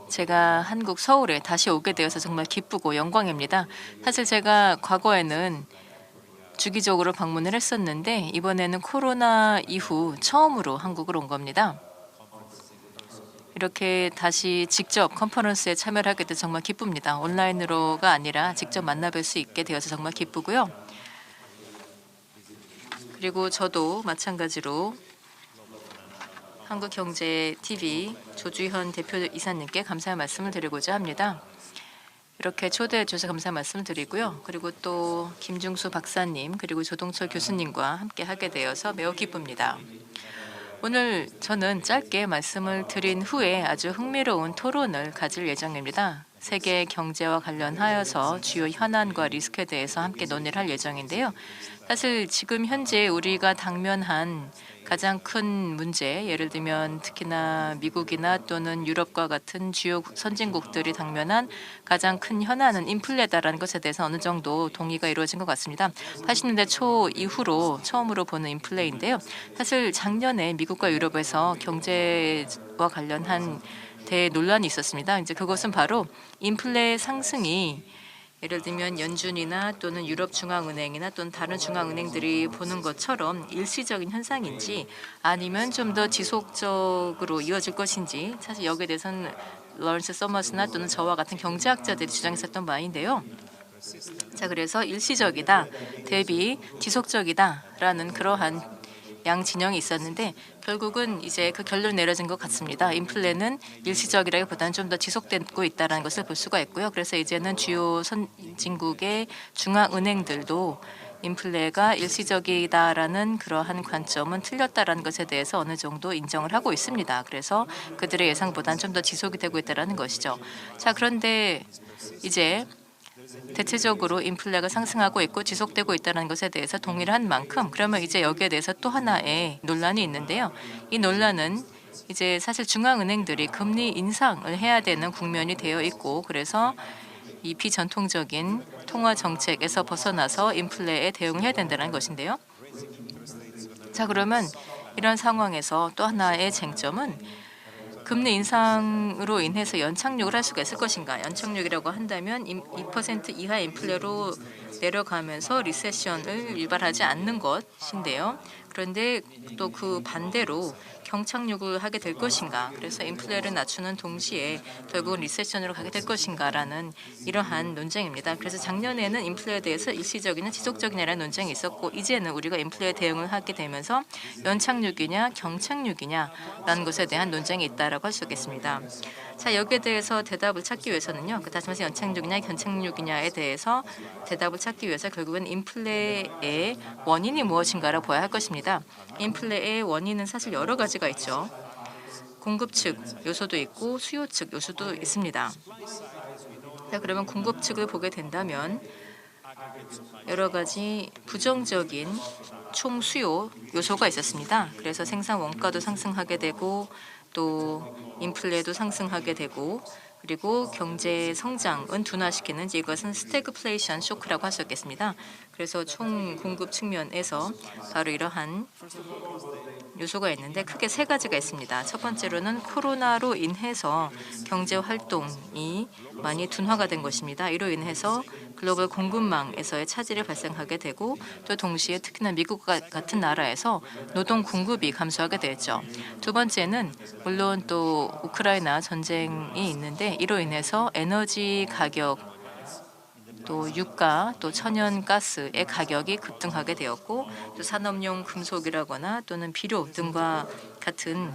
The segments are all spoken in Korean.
제가 한국 서울에 다시 오게 되어서 정말 기쁘고 영광입니다. 사실 제가 과거에는 주기적으로 방문을 했었는데 이번에는 코로나 이후 처음으로 한국을 온 겁니다. 이렇게 다시 직접 컨퍼런스에 참여를 하게 돼서 정말 기쁩니다. 온라인으로가 아니라 직접 만나뵐 수 있게 되어서 정말 기쁘고요. 그리고 저도 마찬가지로 한국경제TV 조주현 대표이사님께 감사의 말씀을 드리고자 합니다. 이렇게 초대해 주셔서 감사의 말씀을 드리고요. 그리고 또 김중수 박사님 그리고 조동철 교수님과 함께 하게 되어서 매우 기쁩니다. 오늘 저는 짧게 말씀을 드린 후에 아주 흥미로운 토론을 가질 예정입니다. 세계 경제와 관련하여서 주요 현안과 리스크에 대해서 함께 논의를 할 예정인데요. 사실 지금 현재 우리가 당면한 가장 큰 문제, 예를 들면 특히나 미국이나 또는 유럽과 같은 주요 선진국들이 당면한 가장 큰 현안은 인플레다라는 것에 대해서 어느 정도 동의가 이루어진 것 같습니다. 80년대 초 이후로 처음으로 보는 인플레인데요. 사실 작년에 미국과 유럽에서 경제와 관련한 대논란이 있었습니다. 이제 그것은 바로 인플레 상승이 예를 들면 연준이나 또는 유럽중앙은행이나 또는 다른 중앙은행들이 보는 것처럼 일시적인 현상인지 아니면 좀 더 지속적으로 이어질 것인지 사실 여기에 대해서는 러런스 서머스나 또는 저와 같은 경제학자들이 주장했었던 바인데요. 자, 그래서 일시적이다 대비 지속적이다라는 그러한 양 진영이 있었는데 결국은 이제 그 결론 내려진 것 같습니다. 인플레는 일시적이라기보다는 좀 더 지속되고 있다는 것을 볼 수가 있고요. 그래서 이제는 주요 선진국의 중앙은행들도 인플레가 일시적이다라는 그러한 관점은 틀렸다라는 것에 대해서 어느 정도 인정을 하고 있습니다. 그래서 그들의 예상보다는 좀 더 지속이 되고 있다는 것이죠. 자, 그런데 이제 대체적으로 인플레가 상승하고 있고 지속되고 있다는 것에 대해서 동의를 한 만큼 그러면 이제 여기에 대해서 또 하나의 논란이 있는데요. 이 논란은 이제 사실 중앙은행들이 금리 인상을 해야 되는 국면이 되어 있고 그래서 이 비전통적인 통화 정책에서 벗어나서 인플레에 대응해야 된다는 것인데요. 자, 그러면 이런 상황에서 또 하나의 쟁점은 금리 인상으로 인해서 연착륙을 할 수가 있을 것인가. 연착륙이라고 한다면 2% 이하 인플레로 내려가면서 리세션을 유발하지 않는 것인데요. 그런데 또 그 반대로 경착륙을 하게 될 것인가. 그래서 인플레를 낮추는 동시에 결국은 리세션으로 가게 될 것인가라는 이러한 논쟁입니다. 그래서 작년에는 인플레에 대해서 일시적이냐 지속적이냐라는 논쟁이 있었고 이제는 우리가 인플레에 대응을 하게 되면서 연착륙이냐 경착륙이냐라는 것에 대한 논쟁이 있다라고 할 수 있겠습니다. 자, 여기에 대해서 대답을 찾기 위해서는요. 다시 말해서 연착륙이냐 경착륙이냐에 대해서 대답을 찾기 위해서 결국은 인플레의 원인이 무엇인가를 봐야 할 것입니다. 인플레의 원인은 사실 여러 가지가 있죠. 공급 측 요소도 있고 수요 측 요소도 있습니다. 자, 그러면 공급 측을 보게 된다면 여러 가지 부정적인 총수요 요소가 있었습니다. 그래서 생산 원가도 상승하게 되고 또 인플레도 상승하게 되고 그리고 경제 성장은 둔화시키는 이것은 스태그플레이션 쇼크라고 할 수 있겠습니다. 그래서 총 공급 측면에서 바로 이러한 요소가 있는데 크게 세 가지가 있습니다. 첫 번째로는 코로나로 인해서 경제 활동이 많이 둔화가 된 것입니다. 이로 인해서 글로벌 공급망에서의 차질이 발생하게 되고 또 동시에 특히나 미국 같은 나라에서 노동 공급이 감소하게 되었죠. 두 번째는 물론 또 우크라이나 전쟁이 있는데 이로 인해서 에너지 가격 또 유가 또 천연가스의 가격이 급등하게 되었고 또 산업용 금속이라거나 또는 비료 등과 같은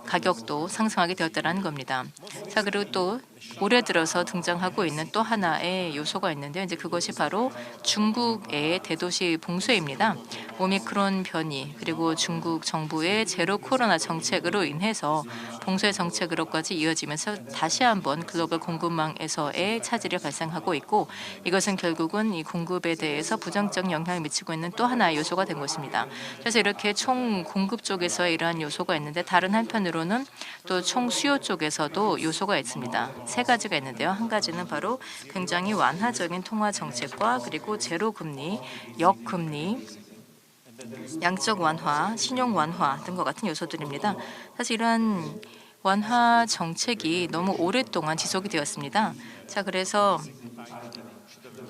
가격도 상승하게 되었다는 겁니다. 자, 그리고 또 올해 들어서 등장하고 있는 또 하나의 요소가 있는데요. 이제 그것이 바로 중국의 대도시 봉쇄입니다. 오미크론 변이 그리고 중국 정부의 제로 코로나 정책으로 인해서 봉쇄 정책으로까지 이어지면서 다시 한번 글로벌 공급망에서의 차질이 발생하고 있고 이것은 결국은 이 공급에 대해서 부정적 영향을 미치고 있는 또 하나의 요소가 된 것입니다. 그래서 이렇게 총 공급 쪽에서 이러한 요소가 있는데 다른 한편으로는 또 총 수요 쪽에서도 요소가 있습니다. 세 가지가 있는데요. 한 가지는 바로 굉장히 완화적인 통화 정책과 그리고 제로 금리, 역금리, 양적 완화, 신용 완화 등과 같은 요소들입니다. 사실 이러한 완화 정책이 너무 오랫동안 지속이 되었습니다. 자, 그래서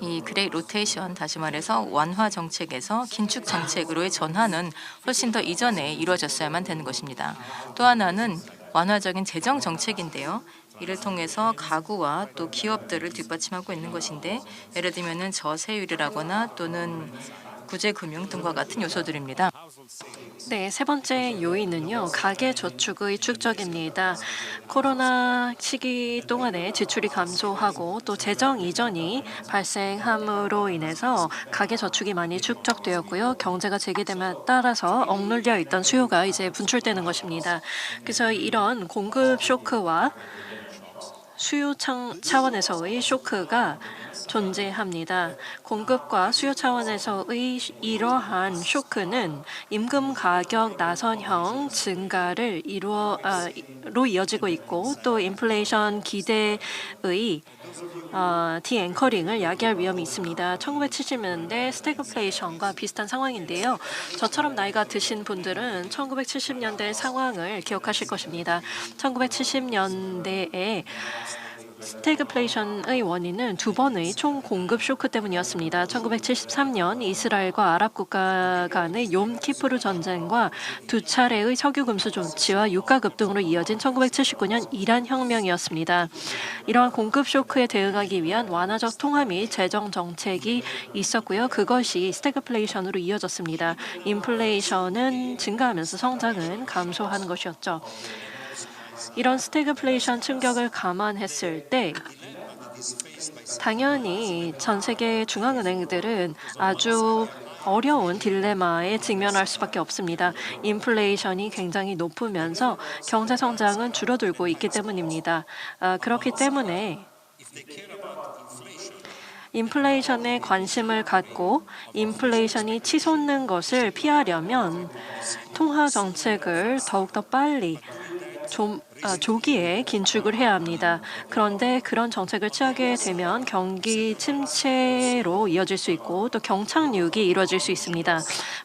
이 그레이 로테이션, 다시 말해서 완화 정책에서 긴축 정책으로의 전환은 훨씬 더 이전에 이루어졌어야만 되는 것입니다. 또 하나는 완화적인 재정 정책인데요. 이를 통해서 가구와 또 기업들을 뒷받침하고 있는 것인데, 예를 들면 저세율이라거나 또는 구제금융 등과 같은 요소들입니다. 네, 세 번째 요인은요, 가계저축의 축적입니다. 코로나 시기 동안에 지출이 감소하고 또 재정 이전이 발생함으로 인해서 가계저축이 많이 축적되었고요. 경제가 재개됨에 따라서 억눌려 있던 수요가 이제 분출되는 것입니다. 그래서 이런 공급 쇼크와 수요 차원에서의 쇼크가 존재합니다. 공급과 수요 차원에서의 이러한 쇼크는 임금 가격 나선형 증가를 로 이어지고 있고, 또 인플레이션 기대의 디앵커링을 야기할 위험이 있습니다. 1970년대 스태그플레이션과 비슷한 상황인데요. 저처럼 나이가 드신 분들은 1970년대 상황을 기억하실 것입니다. 1970년대에 스태그플레이션의 원인은 두 번의 총공급 쇼크 때문이었습니다. 1973년 이스라엘과 아랍 국가 간의 욤키푸르 전쟁과 두 차례의 석유 금수 조치와 유가 급등으로 이어진 1979년 이란 혁명이었습니다. 이러한 공급 쇼크에 대응하기 위한 완화적 통화 및 재정 정책이 있었고요. 그것이 스태그플레이션으로 이어졌습니다. 인플레이션은 증가하면서 성장은 감소하는 것이었죠. 이런 스태그플레이션 충격을 감안했을 때 당연히 전 세계 중앙은행들은 아주 어려운 딜레마에 직면할 수밖에 없습니다. 인플레이션이 굉장히 높으면서 경제 성장은 줄어들고 있기 때문입니다. 그렇기 때문에 인플레이션에 관심을 갖고 인플레이션이 치솟는 것을 피하려면 통화 정책을 더욱더 빨리 조기에 긴축을 해야 합니다. 그런데 그런 정책을 취하게 되면 경기 침체로 이어질 수 있고 또 경착륙이 이루어질 수 있습니다.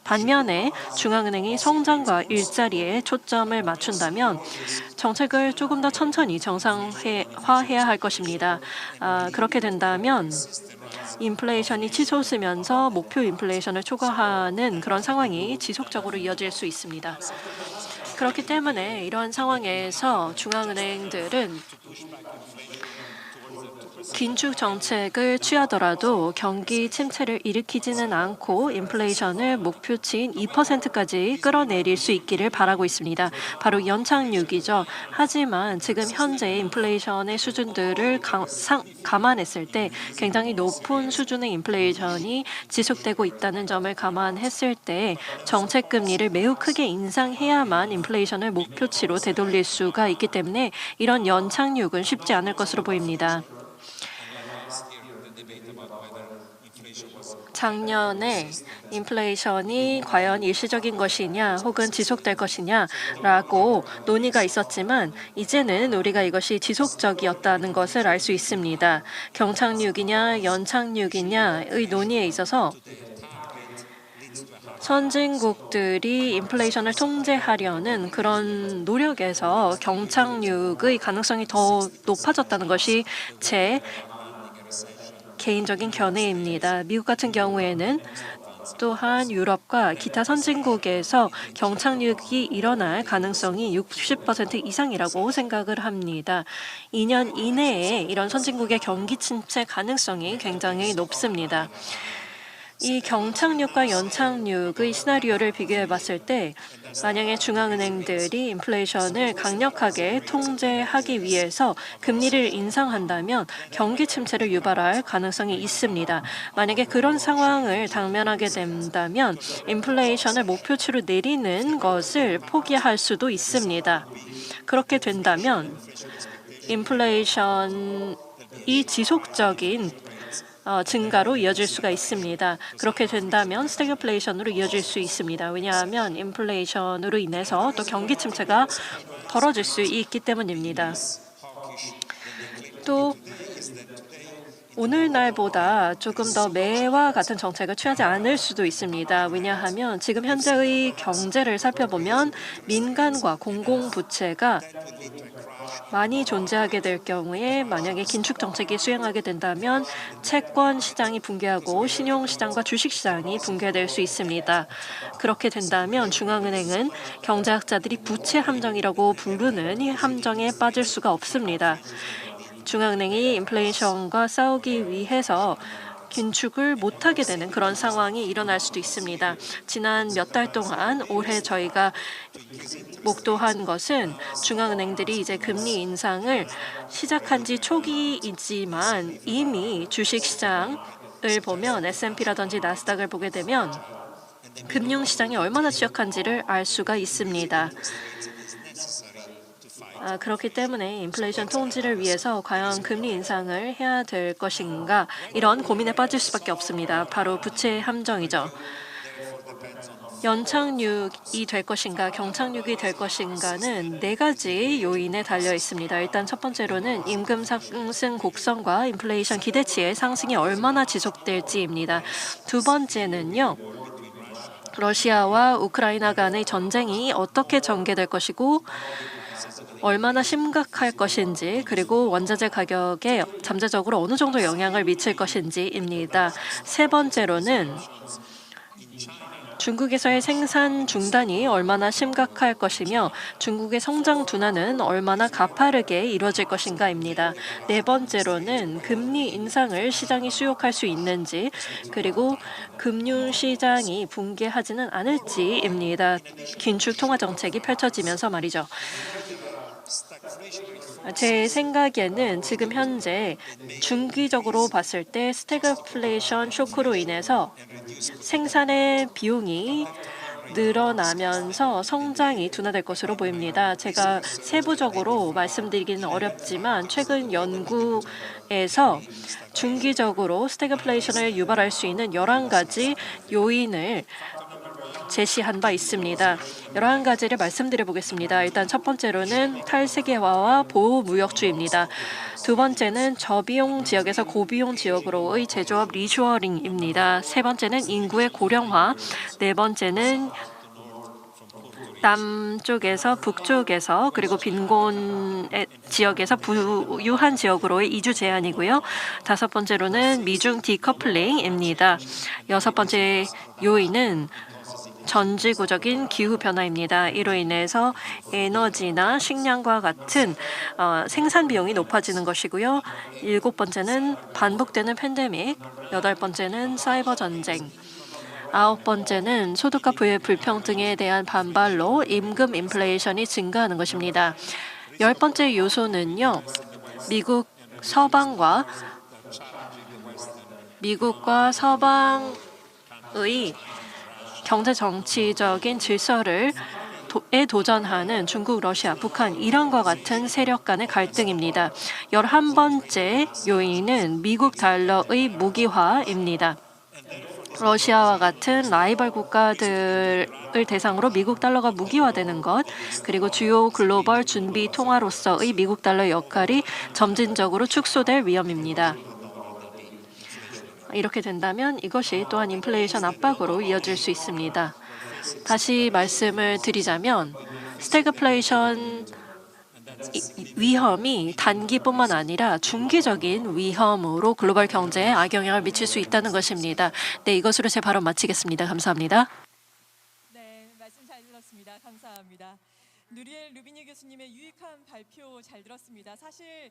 반면에 중앙은행이 성장과 일자리에 초점을 맞춘다면 정책을 조금 더 천천히 정상화해야 할 것입니다. 그렇게 된다면 인플레이션이 치솟으면서 목표 인플레이션을 초과하는 그런 상황이 지속적으로 이어질 수 있습니다. 그렇기 때문에 이러한 상황에서 중앙은행들은 긴축 정책을 취하더라도 경기 침체를 일으키지는 않고 인플레이션을 목표치인 2%까지 끌어내릴 수 있기를 바라고 있습니다. 바로 연착륙이죠. 하지만 지금 현재 인플레이션의 수준들을 감안했을 때 굉장히 높은 수준의 인플레이션이 지속되고 있다는 점을 감안했을 때 정책 금리를 매우 크게 인상해야만 인플레이션을 목표치로 되돌릴 수가 있기 때문에 이런 연착륙은 쉽지 않을 것으로 보입니다. 작년에 인플레이션이 과연 일시적인 것이냐 혹은 지속될 것이냐라고 논의가 있었지만 이제는 우리가 이것이 지속적이었다는 것을 알 수 있습니다. 경착륙이냐 연착륙이냐의 논의에 있어서 선진국들이 인플레이션을 통제하려는 그런 노력에서 경착륙의 가능성이 더 높아졌다는 것이 제 개인적인 견해입니다. 미국 같은 경우에는 또한 유럽과 기타 선진국에서 경착륙이 일어날 가능성이 60% 이상이라고 생각을 합니다. 2년 이내에 이런 선진국의 경기 침체 가능성이 굉장히 높습니다. 이 경착륙과 연착륙의 시나리오를 비교해 봤을 때 만약에 중앙은행들이 인플레이션을 강력하게 통제하기 위해서 금리를 인상한다면 경기 침체를 유발할 가능성이 있습니다. 만약에 그런 상황을 당면하게 된다면 인플레이션을 목표치로 내리는 것을 포기할 수도 있습니다. 그렇게 된다면 인플레이션이 지속적인 증가로 이어질 수가 있습니다. 그렇게 된다면 스태그플레이션으로 이어질 수 있습니다. 왜냐하면 인플레이션으로 인해서 또 경기 침체가 벌어질 수 있기 때문입니다. 또 오늘날보다 조금 더 매와 같은 정책을 취하지 않을 수도 있습니다. 왜냐하면 지금 현재의 경제를 살펴보면 민간과 공공부채가 많이 존재하게 될 경우에 만약에 긴축 정책이 수행하게 된다면 채권 시장이 붕괴하고 신용 시장과 주식 시장이 붕괴될 수 있습니다. 그렇게 된다면 중앙은행은 경제학자들이 부채 함정이라고 부르는 이 함정에 빠질 수가 없습니다. 중앙은행이 인플레이션과 싸우기 위해서 긴축을 못하게 되는 그런 상황이 일어날 수도 있습니다. 지난 몇 달 동안 올해 저희가 목도한 것은 중앙은행들이 이제 금리 인상을 시작한 지 초기이지만 이미 주식시장을 보면 S&P라든지 나스닥을 보게 되면 금융시장이 얼마나 취약한지를 알 수가 있습니다. 그렇기 때문에 인플레이션 통제를 위해서 과연 금리 인상을 해야 될 것인가 이런 고민에 빠질 수밖에 없습니다. 바로 부채 함정이죠. 연착륙이 될 것인가 경착륙이 될 것인가는 4가지 요인에 달려 있습니다. 일단 첫 번째로는 임금 상승 곡선과 인플레이션 기대치의 상승이 얼마나 지속될지입니다. 두 번째는요. 러시아와 우크라이나 간의 전쟁이 어떻게 전개될 것이고 얼마나 심각할 것인지 그리고 원자재 가격에 잠재적으로 어느 정도 영향을 미칠 것인지입니다. 세 번째로는 중국에서의 생산 중단이 얼마나 심각할 것이며 중국의 성장 둔화는 얼마나 가파르게 이루어질 것인가입니다. 네 번째로는 금리 인상을 시장이 수용할 수 있는지 그리고 금융시장이 붕괴하지는 않을지입니다. 긴축 통화 정책이 펼쳐지면서 말이죠. 제 생각에는 지금 현재 중기적으로 봤을 때 스태그플레이션 쇼크로 인해서 생산의 비용이 늘어나면서 성장이 둔화될 것으로 보입니다. 제가 세부적으로 말씀드리기는 어렵지만 최근 연구에서 중기적으로 스태그플레이션을 유발할 수 있는 11가지 요인을 제시한 바 있습니다. 11가지를 말씀드려 보겠습니다. 일단 첫 번째로는 탈세계화와 보호무역주의입니다. 두 번째는 저비용 지역에서 고비용 지역으로의 제조업 리쇼어링입니다. 세 번째는 인구의 고령화, 네 번째는 남쪽에서 북쪽에서 그리고 빈곤 지역에서 부유한 지역으로의 이주 제한이고요. 다섯 번째로는 미중 디커플링입니다. 여섯 번째 요인은 전지구적인 기후변화입니다. 이로 인해서 에너지나 식량과 같은 생산 비용이 높아지는 것이고요. 일곱 번째는 반복되는 팬데믹, 여덟 번째는 사이버 전쟁, 아홉 번째는 소득과 부의 불평등에 대한 반발로 임금 인플레이션이 증가하는 것입니다. 열 번째 요소는요. 미국과 서방의 경제 정치적인 질서를 도전하는 중국, 러시아, 북한, 이란과 같은 세력 간의 갈등입니다. 11번째 요인은 미국 달러의 무기화입니다. 러시아와 같은 라이벌 국가들을 대상으로 미국 달러가 무기화되는 것, 그리고 주요 글로벌 준비 통화로서의 미국 달러의 역할이 점진적으로 축소될 위험입니다. 이렇게 된다면 이것이 또한 인플레이션 압박으로 이어질 수 있습니다. 다시 말씀을 드리자면 스태그플레이션 위험이 단기뿐만 아니라 중기적인 위험으로 글로벌 경제에 악영향을 미칠 수 있다는 것입니다. 네, 이것으로 제 발언 마치겠습니다. 감사합니다. 네, 말씀 잘 들었습니다. 감사합니다. 누리엘 루비니 교수님의 유익한 발표 잘 들었습니다. 사실